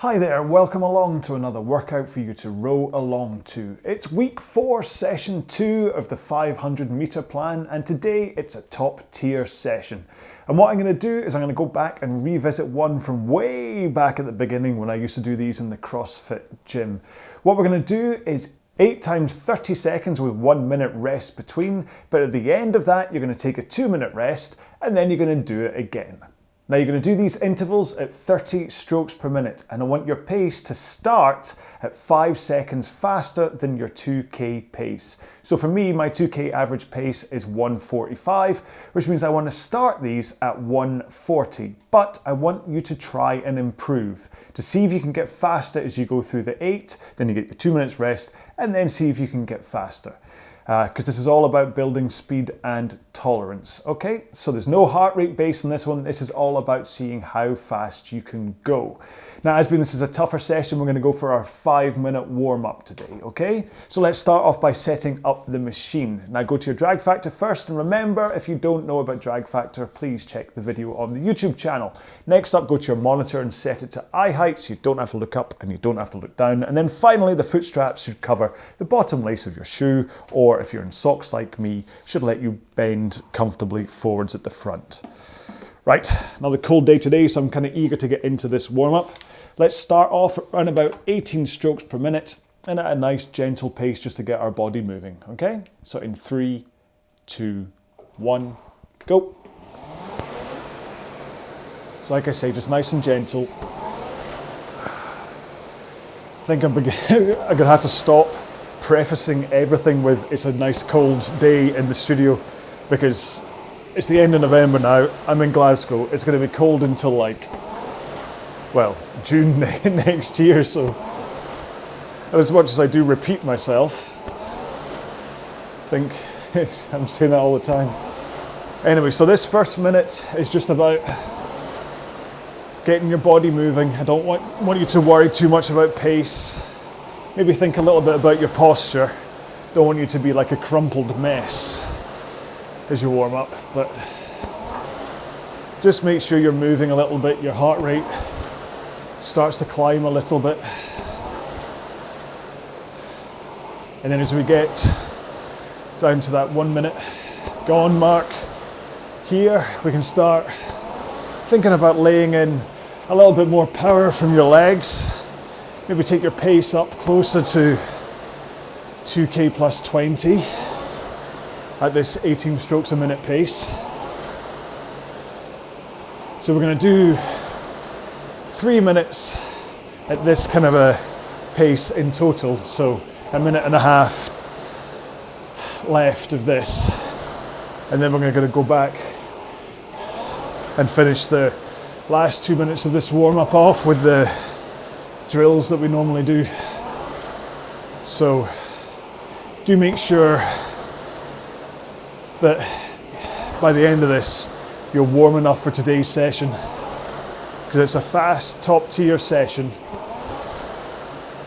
Hi there, welcome along to another workout for you to row along to. It's week 4, session 2 of the 500 meter plan, and today it's a top tier session. And what I'm going to do is I'm going to go back and revisit one from way back at the beginning when I used to do these in the CrossFit gym. What we're going to do is 8 times 30 seconds with 1 minute rest between, but at the end of that you're going to take a 2-minute rest and then you're going to do it again. Now you're going to do these intervals at 30 strokes per minute, and I want your pace to start at 5 seconds faster than your 2K pace. So for me, my 2K average pace is 1:45, which means I want to start these at 1:40, but I want you to try and improve to see if you can get faster as you go through the 8, then you get your 2 minutes rest, and then see if you can get faster. Because this is all about building speed and tolerance, okay? So there's no heart rate based on this one. This is all about seeing how fast you can go. Now, as being this is a tougher session, we're going to go for our 5-minute warm-up today, okay? So let's start off by setting up the machine. Now go to your drag factor first, and remember, if you don't know about drag factor, please check the video on the YouTube channel. Next up, go to your monitor and set it to eye height so you don't have to look up and you don't have to look down. And then finally, the foot straps should cover the bottom lace of your shoe, or if you're in socks like me, should let you bend comfortably forwards at the front. Right, another cold day today, so I'm kind of eager to get into this warm-up. Let's start off around about 18 strokes per minute and at a nice gentle pace just to get our body moving, okay? So in 3, 2, 1, go. So like I say, just nice and gentle. I think I'm gonna have to stop prefacing everything with it's a nice cold day in the studio, because it's the end of November now. I'm in Glasgow. It's going to be cold until well, June next year. So as much as I do repeat myself, I think I'm saying that all the time. Anyway, so this first minute is just about getting your body moving. I don't want you to worry too much about pace. Maybe think a little bit about your posture. Don't want you to be like a crumpled mess as you warm up, but just make sure you're moving a little bit. Your heart rate starts to climb a little bit. And then as we get down to that 1 minute gone mark here, we can start thinking about laying in a little bit more power from your legs. Maybe take your pace up closer to 2K plus 20 at this 18 strokes a minute pace. So we're going to do 3 minutes at this kind of a pace in total. So 1.5 minutes left of this. And then we're going to go back and finish the last 2 minutes of this warm up off with the drills that we normally do. So do make sure that by the end of this you're warm enough for today's session, because it's a fast top tier session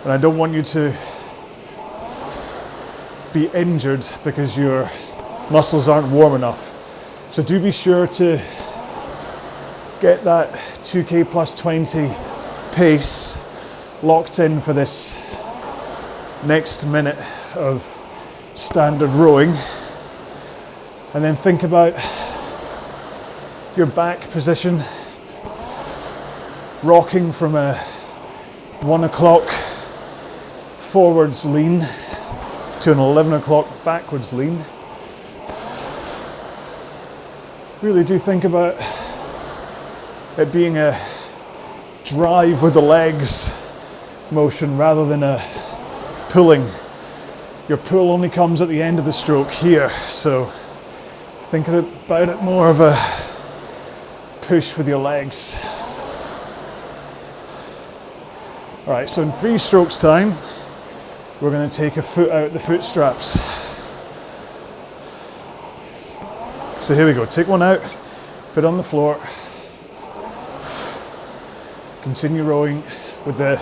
and I don't want you to be injured because your muscles aren't warm enough. So do be sure to get that 2K plus 20 pace locked in for this next minute of standard rowing, and then think about your back position, rocking from a 1 o'clock forwards lean to an 11 o'clock backwards lean. Really do think about it being a drive with the legs motion rather than a pulling. Your pull only comes at the end of the stroke here, so think about it more of a push with your legs. Alright, so in 3 strokes time, we're going to take a foot out the foot straps. So here we go, take one out, put it on the floor, continue rowing with the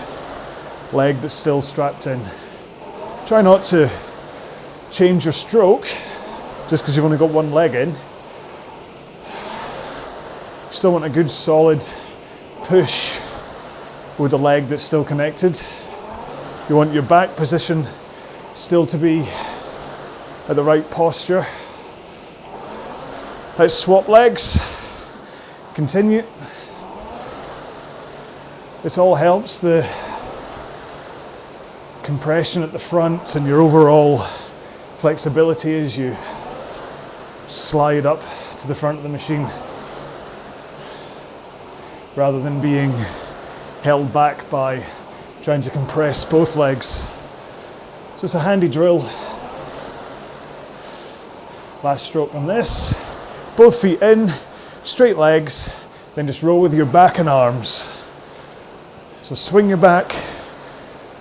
leg that's still strapped in. Try not to change your stroke just because you've only got one leg in. Still want a good solid push with the leg that's still connected. You want your back position still to be at the right posture. Let's swap legs. Continue. This all helps the compression at the front and your overall flexibility as you slide up to the front of the machine, rather than being held back by trying to compress both legs. So it's a handy drill. Last stroke on this. Both feet in, straight legs, then just roll with your back and arms. So swing your back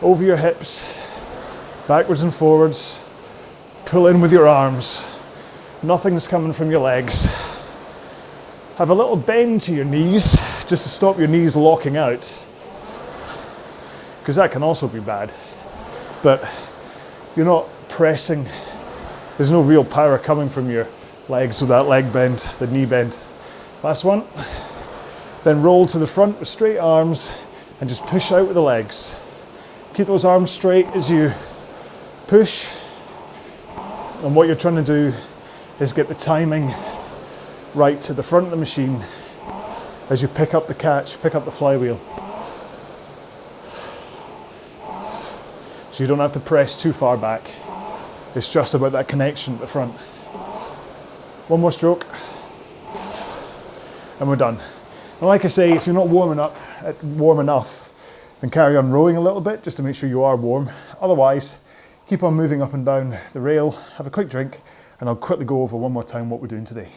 over your hips, backwards and forwards, pull in with your arms. Nothing's coming from your legs. Have a little bend to your knees, just to stop your knees locking out, because that can also be bad. But you're not pressing, there's no real power coming from your legs with that leg bend, the knee bend. Last one. Then roll to the front with straight arms and just push out with the legs. Keep those arms straight as you push. And what you're trying to do is get the timing right to the front of the machine as you pick up the catch, pick up the flywheel. So you don't have to press too far back. It's just about that connection at the front. One more stroke, and we're done. And like I say, if you're not warm enough, then carry on rowing a little bit just to make sure you are warm. Otherwise, keep on moving up and down the rail, have a quick drink, and I'll quickly go over one more time what we're doing today.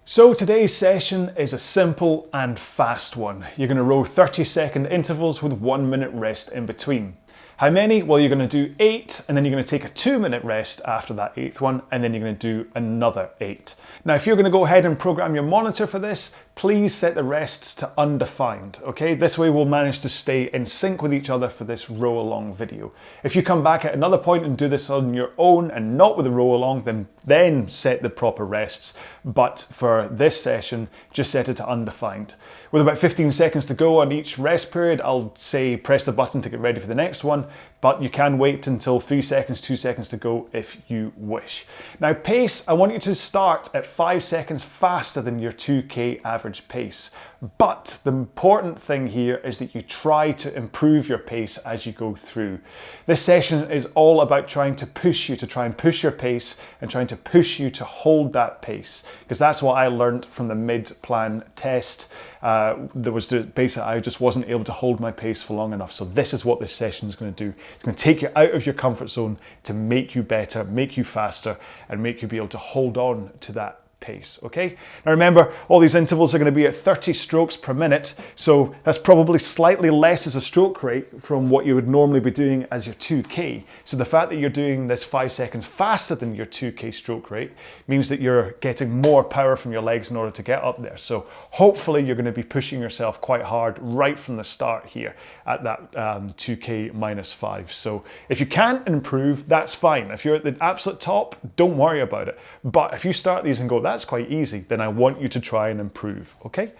So today's session is a simple and fast one. You're going to row 30-second intervals with 1 minute rest in between. How many? Well, you're going to do 8, and then you're going to take a 2-minute rest after that 8th one, and then you're going to do another 8. Now, if you're going to go ahead and program your monitor for this, please set the rests to undefined, okay? This way we'll manage to stay in sync with each other for this row along video. If you come back at another point and do this on your own and not with a row along, then set the proper rests. But for this session, just set it to undefined. With about 15 seconds to go on each rest period, I'll say press the button to get ready for the next one, but you can wait until 3 seconds, 2 seconds to go if you wish. Now pace, I want you to start at 5 seconds faster than your 2K average pace. But the important thing here is that you try to improve your pace as you go through. This session is all about trying to push you to try and push your pace and trying to push you to hold that pace, because that's what I learned from the mid-plan test. There was the basic, I just wasn't able to hold my pace for long enough. So this is what this session is going to do. It's going to take you out of your comfort zone to make you better, make you faster, and make you be able to hold on to that pace, okay? Now remember, all these intervals are going to be at 30 strokes per minute, so that's probably slightly less as a stroke rate from what you would normally be doing as your 2K. So the fact that you're doing this 5 seconds faster than your 2K stroke rate means that you're getting more power from your legs in order to get up there. So hopefully you're going to be pushing yourself quite hard right from the start here at that 2K minus 5. So if you can improve, that's fine. If you're at the absolute top, don't worry about it. But if you start these and go, that's quite easy, then I want you to try and improve, okay?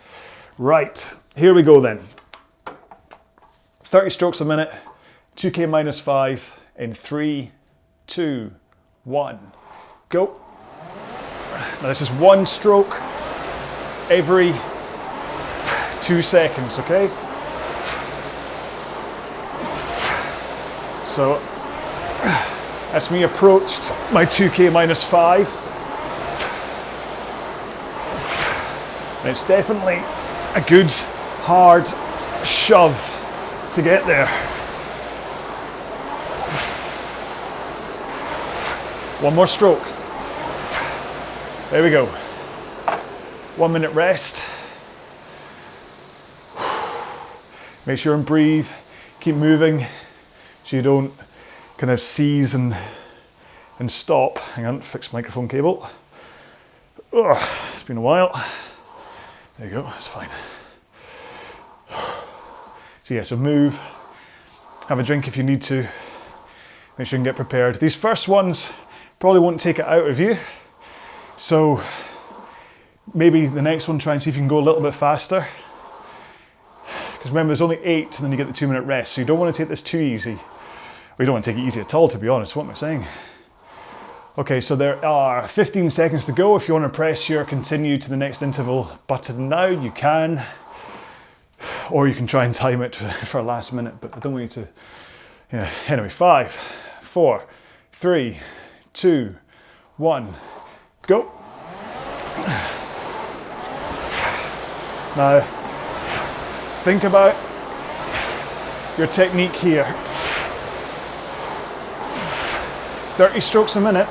Right, here we go then. 30 strokes a minute, 2K minus 5 in 3, 2, 1, go. Now this is one stroke every 2 seconds, okay? So as we approached my 2K minus 5, and it's definitely a good hard shove to get there. One more stroke. There we go. 1 minute rest. Make sure and breathe. Keep moving so you don't kind of seize and stop. Hang on, fix microphone cable. Ugh, it's been a while. There you go, that's fine. So yeah, so move, have a drink if you need to, make sure you can get prepared. These first ones probably won't take it out of you, so maybe the next one try and see if you can go a little bit faster. because remember there's only 8 and then you get the 2-minute rest, so you don't want to take this too easy. Or you don't want to take it easy at all, to be honest. What am I saying? Okay, so there are 15 seconds to go. If you want to press your continue to the next interval button now, you can. Or you can try and time it for a last minute, but I don't want you to, yeah. Anyway, 5, 4, 3, 2, 1, go. Now, think about your technique here. 30 strokes a minute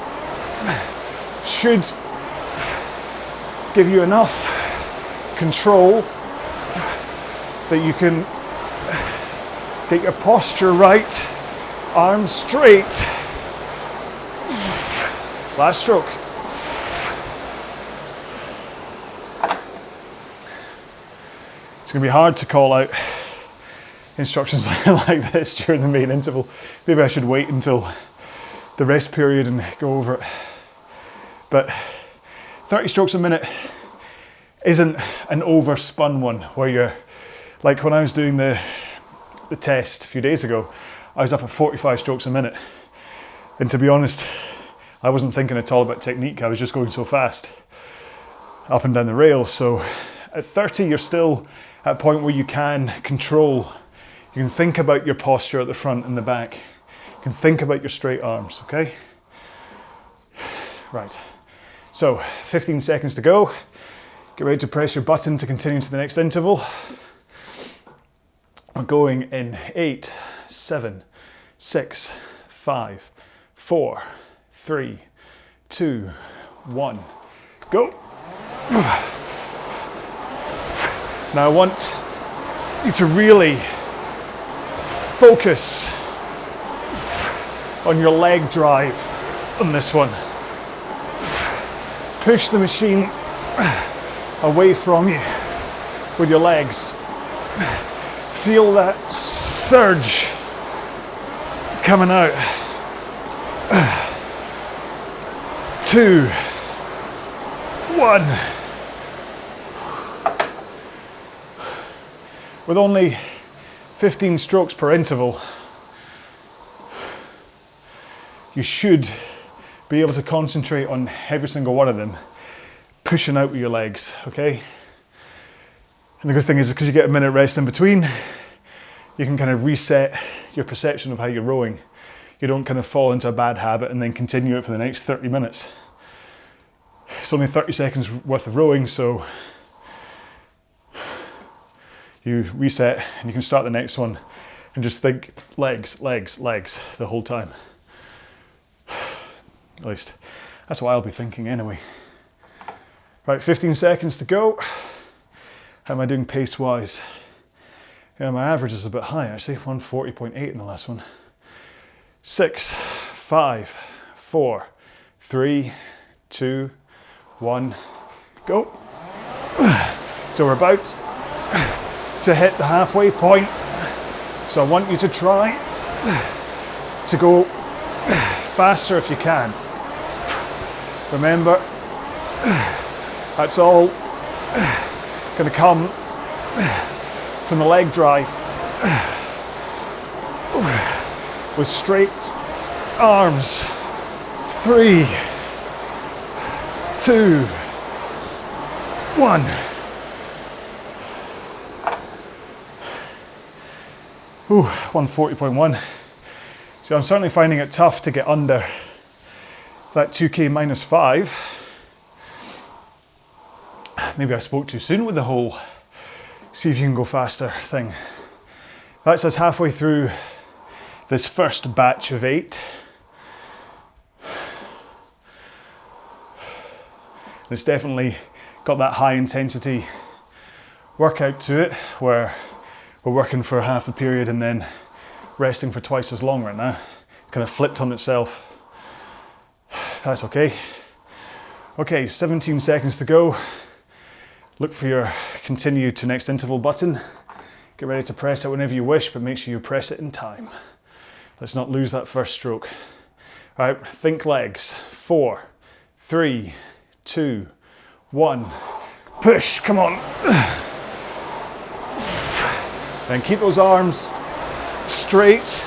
should give you enough control that you can get your posture right, arms straight. Last stroke. It's going to be hard to call out instructions like this during the main interval. Maybe I should wait until the rest period and go over it. But 30 strokes a minute isn't an overspun one where you're, like when I was doing the test a few days ago, I was up at 45 strokes a minute. And to be honest, I wasn't thinking at all about technique. I was just going so fast up and down the rails. So at 30, you're still at a point where you can control. You can think about your posture at the front and the back. You can think about your straight arms, okay? Right, so 15 seconds to go. Get ready to press your button to continue to the next interval. We're going in 8, 7, 6, 5, 4, 3, 2, 1, go. Now I want you to really focus on your leg drive on this one. Push the machine away from you with your legs. Feel that surge coming out. 2, 1. With only 15 strokes per interval, you should be able to concentrate on every single one of them, pushing out with your legs, okay? And the good thing is because you get a minute rest in between, you can kind of reset your perception of how you're rowing. You don't kind of fall into a bad habit and then continue it for the next 30 minutes. It's only 30 seconds worth of rowing, so you reset and you can start the next one and just think legs, legs, legs the whole time. At least that's what I'll be thinking anyway. Right, 15 seconds to go. How am I doing pace wise? Yeah, my average is a bit high actually, 140.8 in the last one. 6, 5, 4, 3, 2, 1, go. So we're about to hit the halfway point. So I want you to try to go faster if you can. Remember, that's all going to come from the leg drive with straight arms. 3, 2, 1. Ooh, 140.1. So I'm certainly finding it tough to get under that 2K minus 5. Maybe I spoke too soon with the whole see if you can go faster thing. That's us halfway through this first batch of 8. And it's definitely got that high intensity workout to it where we're working for half a period and then resting for twice as long right now. It's kind of flipped on itself. That's okay. Okay, 17 seconds to go. Look for your continue to next interval button. Get ready to press it whenever you wish, but make sure you press it in time. Let's not lose that first stroke. All right, think legs. 4, 3, 2, 1. Push, come on. And keep those arms straight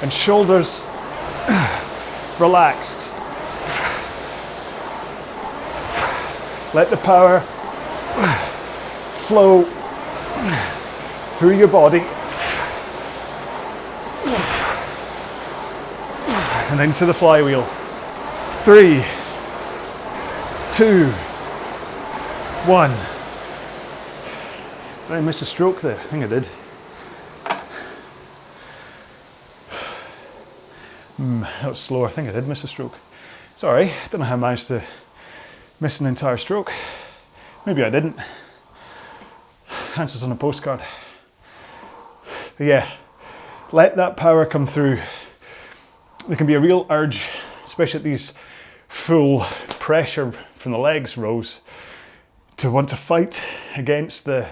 and shoulders relaxed. Let the power flow through your body and into the flywheel. 3, 2, 1. Did I miss a stroke there? I think I did. That was slower. I think I did miss a stroke. Sorry, I don't know how I managed to miss an entire stroke. Maybe I didn't. Answers on a postcard. But yeah, let that power come through. There can be a real urge, especially at these full pressure from the legs rows, to want to fight against the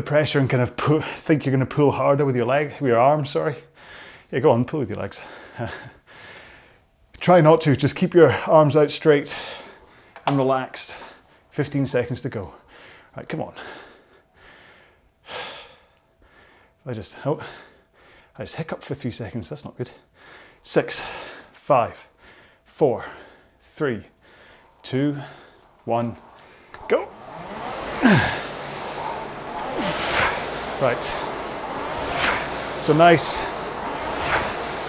pressure and kind of think you're going to pull harder with your arms, sorry. Yeah, go on, pull with your legs. Try not to, just keep your arms out straight and relaxed. 15 seconds to go. Right, come on. I just hiccup for 3 seconds, that's not good. 6, 5, 4, 3, 2, 1, go. Right. So nice,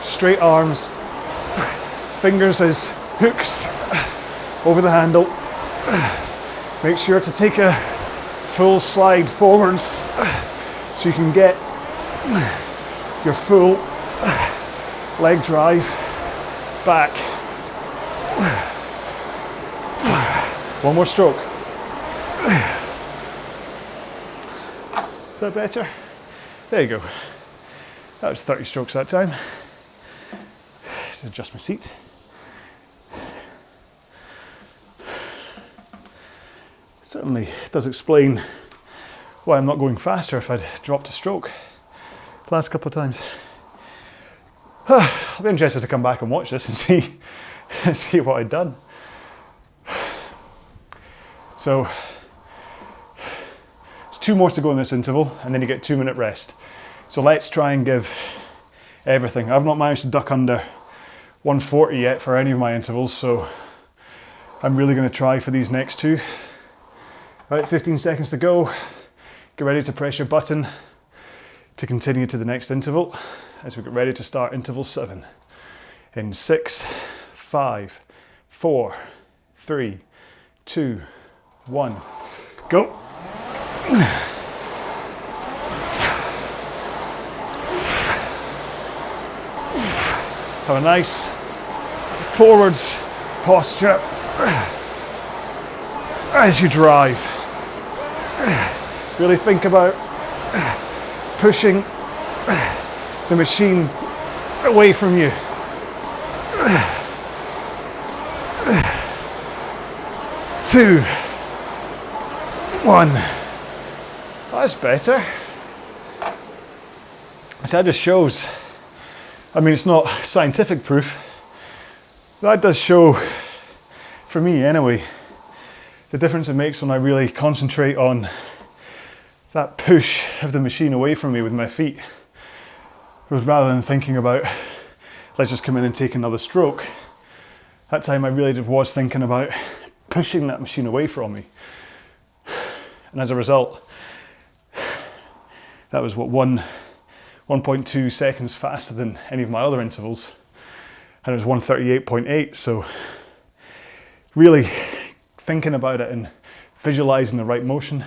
straight arms, fingers as hooks over the handle. Make sure to take a full slide forwards so you can get your full leg drive back. One more stroke. Is that better? There you go. That was 30 strokes that time. Just adjust my seat. Certainly does explain why I'm not going faster if I'd dropped a stroke the last couple of times. I'll be interested to come back and watch this and see what I'd done. So, there's 2 more to go in this interval and then you get 2-minute rest. So let's try and give everything. I've not managed to duck under 140 yet for any of my intervals, so I'm really going to try for these next 2. Right, 15 seconds to go. Get ready to press your button to continue to the next interval as we get ready to start interval 7. In 6, 5, 4, 3, 2, 1, go. Have a nice forwards posture as you drive. Really think about pushing the machine away from you. 2, 1. That's better. So that just shows, I mean, it's not scientific proof, but that does show, for me anyway, the difference it makes when I really concentrate on that push of the machine away from me with my feet, rather than thinking about, let's just come in and take another stroke. That time I really was thinking about pushing that machine away from me. And as a result, that was what 1.2 seconds faster than any of my other intervals. And it was 138.8, so really thinking about it and visualizing the right motion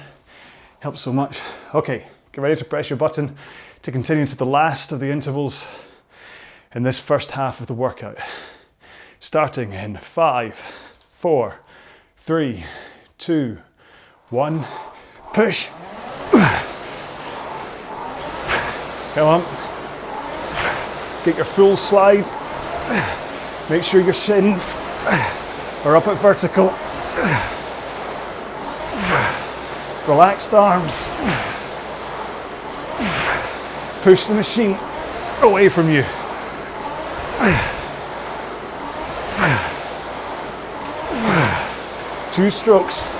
helps so much. Okay, get ready to press your button to continue to the last of the intervals in this first half of the workout. Starting in 5, 4, 3, 2, 1, push. Come on. Get your full slide. Make sure your shins are up at vertical. Relaxed arms. Push the machine away from you. 2 strokes.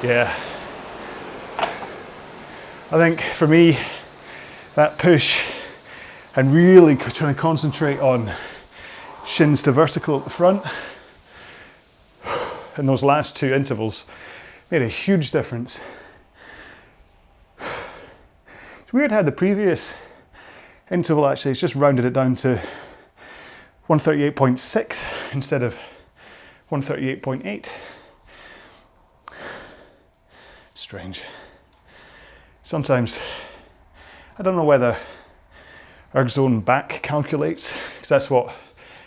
Yeah. I think for me, that push and really trying to concentrate on shins to vertical at the front in those last two intervals made a huge difference. It's weird how the previous interval actually, it's just rounded it down to 138.6 instead of 138.8. Strange. Sometimes, I don't know whether ErgZone back calculates, because that's what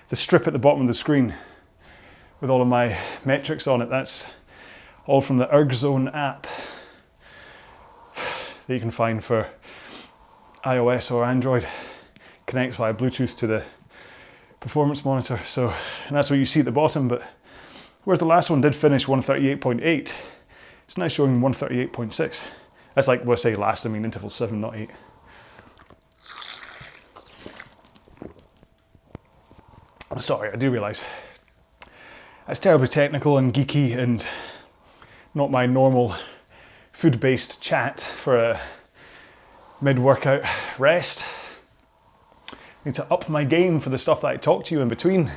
the strip at the bottom of the screen with all of my metrics on it, that's all from the ErgZone app that you can find for iOS or Android. Connects via Bluetooth to the performance monitor, so, and that's what you see at the bottom. But whereas the last one did finish 138.8, it's now showing 138.6. That's like, well, I say last, I mean interval 7, not 8. I'm sorry, I do realise that's terribly technical and geeky and not my normal food-based chat for a mid-workout rest. I need to up my game for the stuff that I talk to you in between.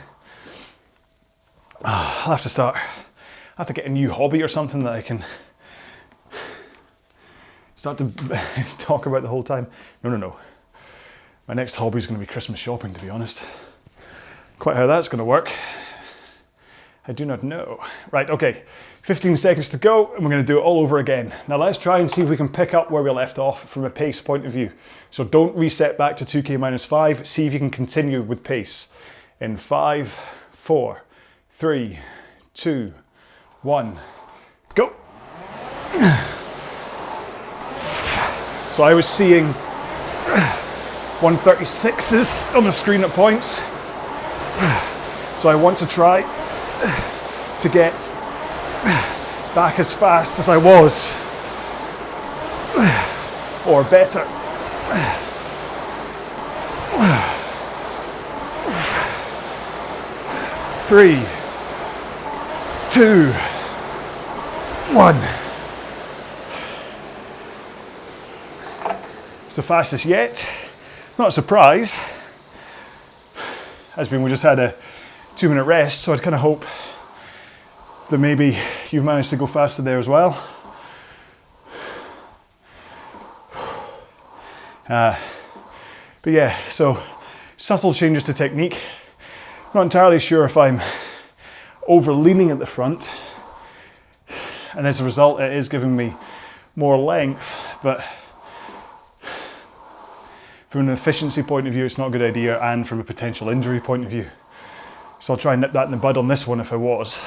I'll have to start, I have to get a new hobby or something that I can start to talk about the whole time. No. My next hobby is going to be Christmas shopping, to be honest. Quite how that's going to work, I do not know. Right, okay, 15 seconds to go and we're going to do it all over again. Now let's try and see if we can pick up where we left off from a pace point of view. So don't reset back to 2K minus 5, see if you can continue with pace. In 5, 4, 3, 2, 1, go. So I was seeing 136s on the screen at points. So I want to try to get back as fast as I was, or better. 3, 2, 1. It's the fastest yet. Not a surprise. Has been, we just had a 2-minute rest, so I'd kind of hope that maybe you've managed to go faster there as well. But yeah, so subtle changes to technique. Not entirely sure if I'm over leaning at the front, and as a result it is giving me more length, but from an efficiency point of view it's not a good idea, and from a potential injury point of view. So I'll try and nip that in the bud on this one if I was.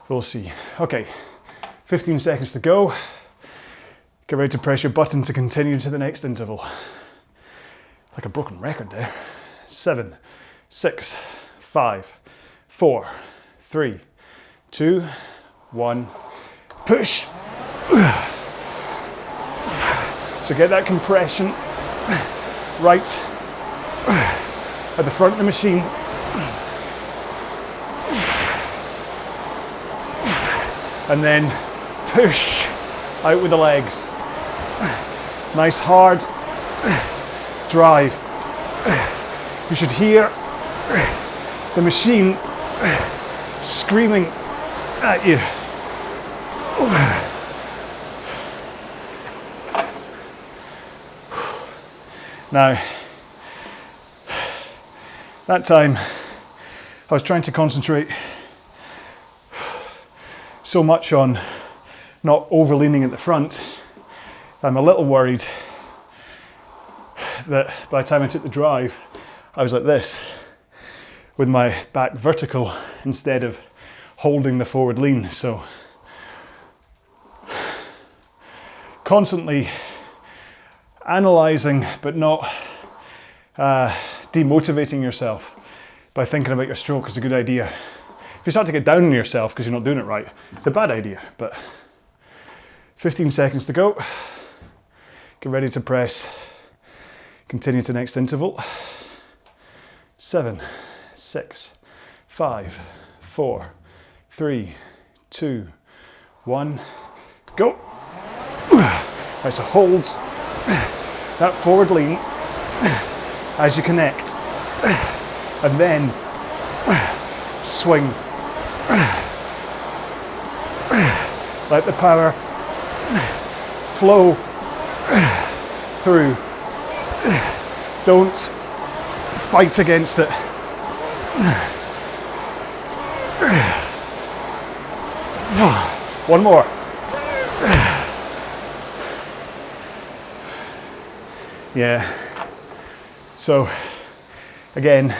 We'll see. Okay, 15 seconds to go. Get ready to press your button to continue to the next interval. Like a broken record there. 7, 6, 5, 4, 3, 2, 1, push. So get that compression right at the front of the machine. And then push out with the legs. Nice hard drive. You should hear the machine screaming at you. Now, that time I was trying to concentrate so much on not overleaning at the front, I'm a little worried that by the time I took the drive, I was like this, with my back vertical instead of holding the forward lean. So constantly analysing but not demotivating yourself by thinking about your stroke is a good idea. If you start to get down on yourself because you're not doing it right, it's a bad idea. But 15 seconds to go. Get ready to press. Continue to next interval. 7, 6, 5, 4, 3, 2, 1, go. Right, so hold that forward lean as you connect, and then swing. Let the power flow through. Don't fight against it. One more. Yeah. So again,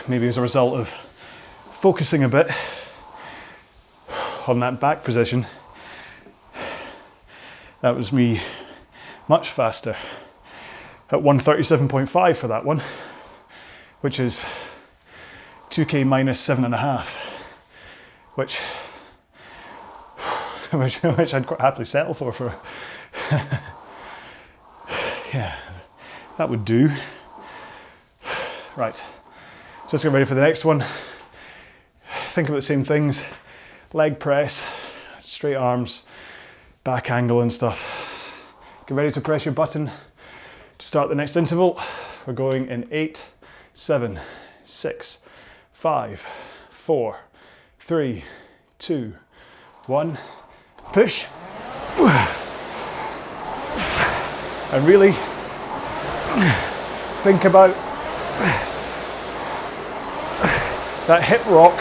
maybe as a result of focusing a bit on that back position, that was me much faster at 137.5 for that one, which is 2K minus 7.5, which I'd quite happily settle for yeah, that would do. Right, so let's get ready for the next one. Think about the same things: leg press, straight arms, back angle and stuff. Get ready to press your button to start the next interval. We're going in 8, 7, 6, 5, 4, 3, 2, 1. Push. And really think about that hip rock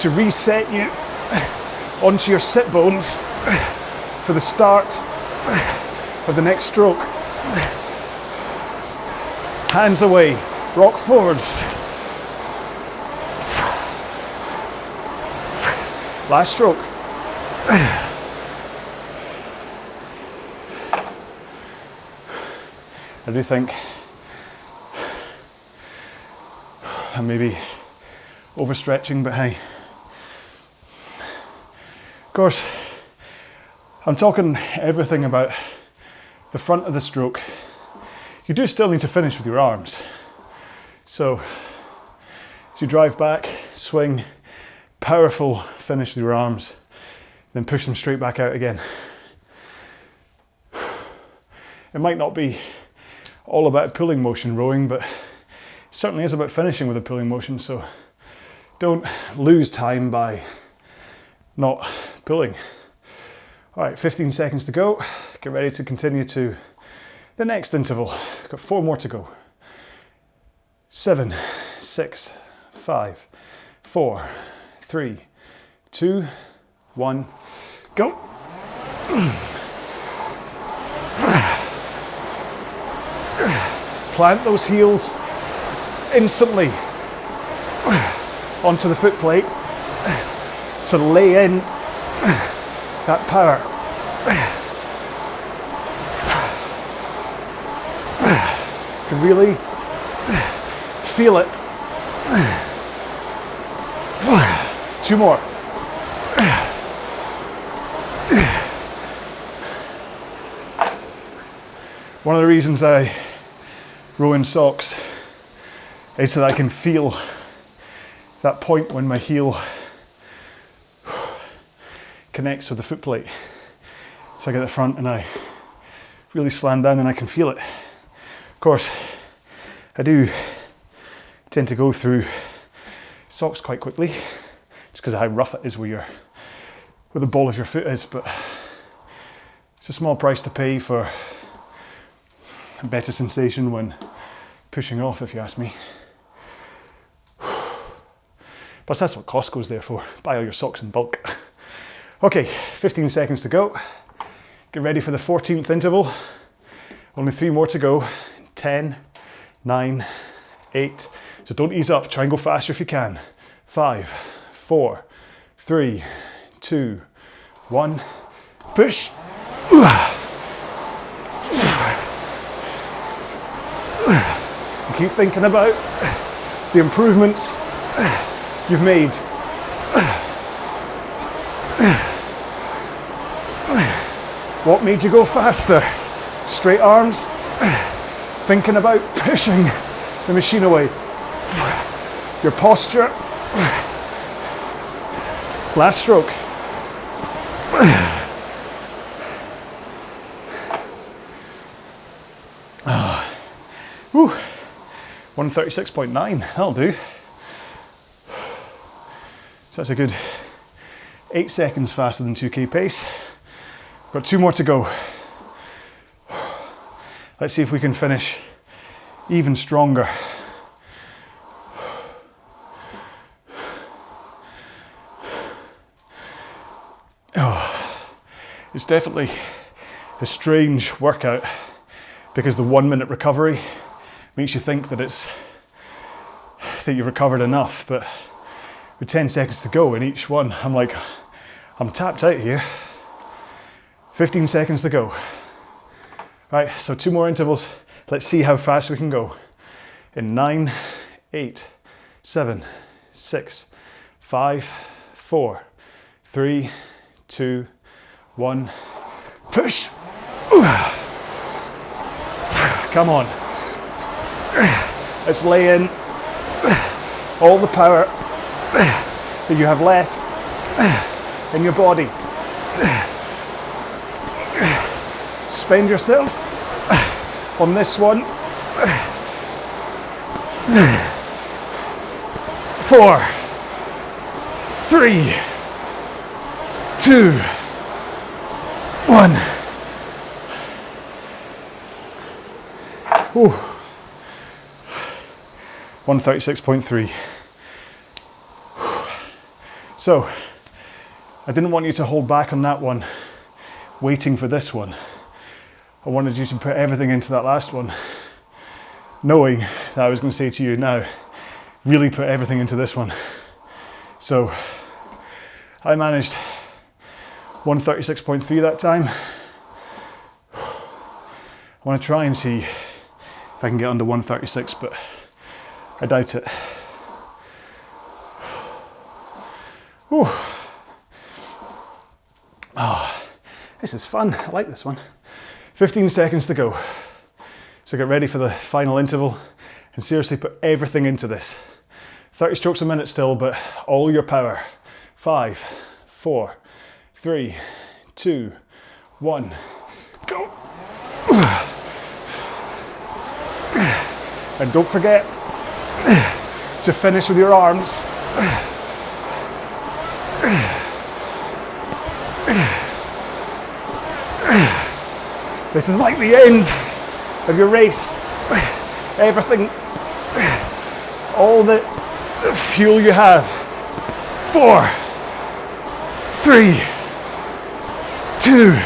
to reset you onto your sit bones for the start of the next stroke. Hands away, rock forwards. Last stroke. I do think I'm maybe overstretching, but hey. Of course, I'm talking everything about the front of the stroke. You do still need to finish with your arms. So, as you drive back, swing, powerful finish with your arms, then push them straight back out again. It might not be all about pulling motion rowing, but it certainly is about finishing with a pulling motion, so don't lose time by not pulling. All right, 15 seconds to go. Get ready to continue to the next interval. Got 4 more to go. 7, 6, 5, 4, 3, 2, 1, go. Plant those heels instantly onto the foot plate to lay in that power. You can really feel it. 2 more. One of the reasons I row in socks is that I can feel that point when my heel connects with the foot plate. So I get the front and I really slam down and I can feel it. Of course, I do tend to go through socks quite quickly, just because of how rough it is where the ball of your foot is, but it's a small price to pay for a better sensation when pushing off, if you ask me. But that's what Costco's there for. Buy all your socks in bulk. Okay, 15 seconds to go. Get ready for the 14th interval. Only 3 more to go. 10, 9, 8. So don't ease up. Try and go faster if you can. 5, 4, 3, 2, 1. Push. Keep thinking about the improvements you've made. What made you go faster? Straight arms, thinking about pushing the machine away. Your posture, Last stroke. Whew. 136.9, that'll do. So that's a good 8 seconds faster than 2K pace. Got 2 more to go. Let's see if we can finish even stronger. Oh, it's definitely a strange workout because the 1 minute recovery makes you think that you've recovered enough, but with 10 seconds to go in each one, I'm like, I'm tapped out here. 15 seconds to go. Right, so 2 more intervals. Let's see how fast we can go. In 9, 8, 7, 6, 5, 4, 3, 2, 1. Push. Come on. Let's lay in all the power that you have left in your body. Spend yourself on this one. 4, 3, 2, 1. Ooh. 136.3. So, I didn't want you to hold back on that one, waiting for this one. I wanted you to put everything into that last one, knowing that I was going to say to you, now, really put everything into this one. So, I managed 136.3 that time. I want to try and see if I can get under 136, but I doubt it. Whew. Oh, this is fun. I like this one. 15 seconds to go. So get ready for the final interval and seriously put everything into this. 30 strokes a minute still, but all your power. 5, 4, 3, 2, 1, go. And don't forget to finish with your arms. This is like the end of your race. Everything, all the fuel you have. 4, 3, 2.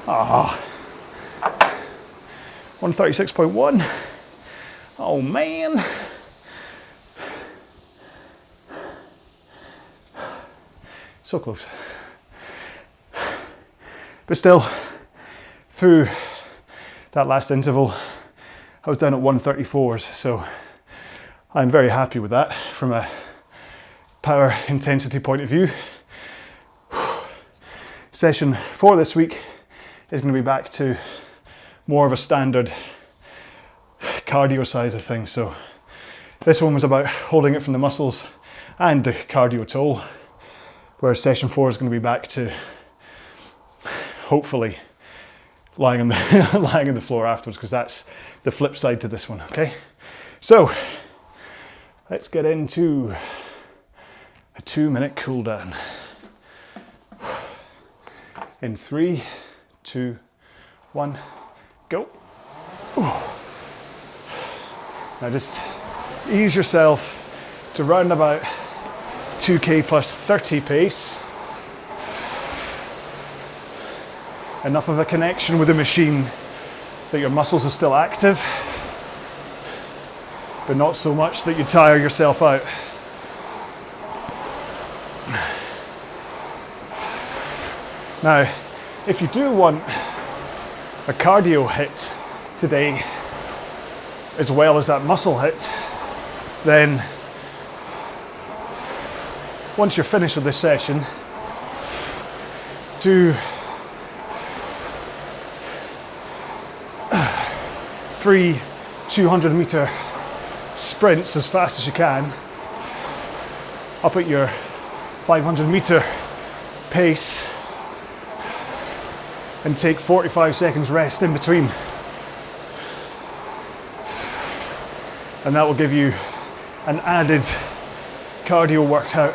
Ah, 136.1. Oh man. So close. But still, through that last interval, I was down at 134s, so I'm very happy with that from a power intensity point of view. Session 4 this week is going to be back to more of a standard cardio size of things. So this one was about holding it from the muscles and the cardio toll, whereas session 4 is going to be back to hopefully lying on the lying on the floor afterwards, because that's the flip side to this one. Okay, so let's get into a 2-minute cool down. In 3, 2, 1, go. Now just ease yourself to round about 2k plus 30 pace. Enough of a connection with the machine that your muscles are still active, but not so much that you tire yourself out. Now, if you do want a cardio hit today, as well as that muscle hit, then once you're finished with this session, do 3 200-meter sprints as fast as you can up at your 500 meter pace and take 45 seconds rest in between. And that will give you an added cardio workout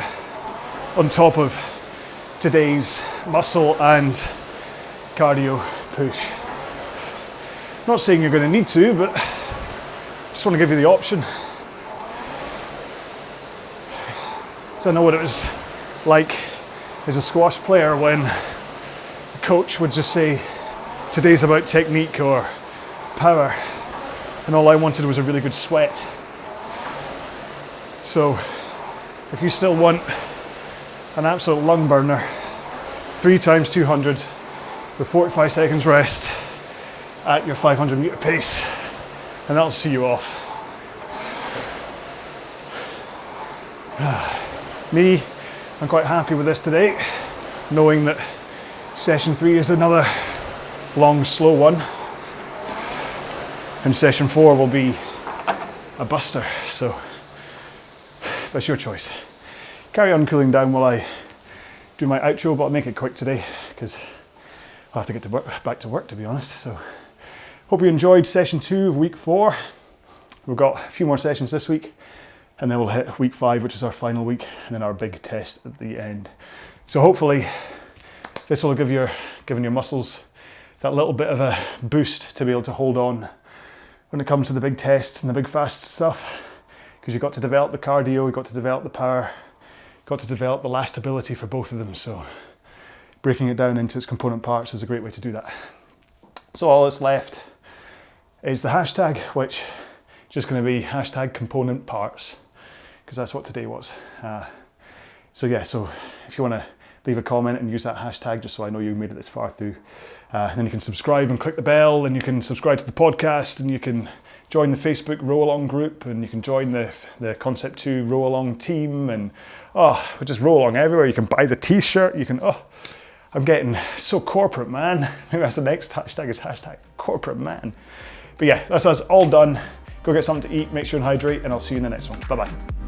on top of today's muscle and cardio push. Not saying you're going to need to, but just want to give you the option. So I know what it was like as a squash player when the coach would just say, today's about technique or power, and all I wanted was a really good sweat. So if you still want an absolute lung burner, 3 times 200 with 45 seconds rest at your 500 meter pace, and that'll see you off. Me, I'm quite happy with this today, knowing that session 3 is another long, slow one, and session 4 will be a buster, so that's your choice. Carry on cooling down while I do my outro, but I'll make it quick today because I'll have to get back to work, to be honest. So hope you enjoyed session 2 of week 4. We've got a few more sessions this week, and then we'll hit week 5, which is our final week, and then our big test at the end. So hopefully this will give your muscles that little bit of a boost to be able to hold on when it comes to the big tests and the big fast stuff, because you've got to develop the cardio, you've got to develop the power, you've got to develop the lastability for both of them. So breaking it down into its component parts is a great way to do that. So all that's left is the hashtag, which is just going to be hashtag component parts, because that's what today was. So if you want to leave a comment and use that hashtag, just so I know you made it this far through, then you can subscribe and click the bell, and you can subscribe to the podcast, and you can join the Facebook RowAlong group, and you can join the Concept 2 RowAlong team, and we just RowAlong everywhere. You can buy the t-shirt, you can, I'm getting so corporate, man. Maybe that's the next hashtag, is hashtag corporate man. But yeah, that's us all done. Go get something to eat, make sure and hydrate, and I'll see you in the next one. Bye-bye.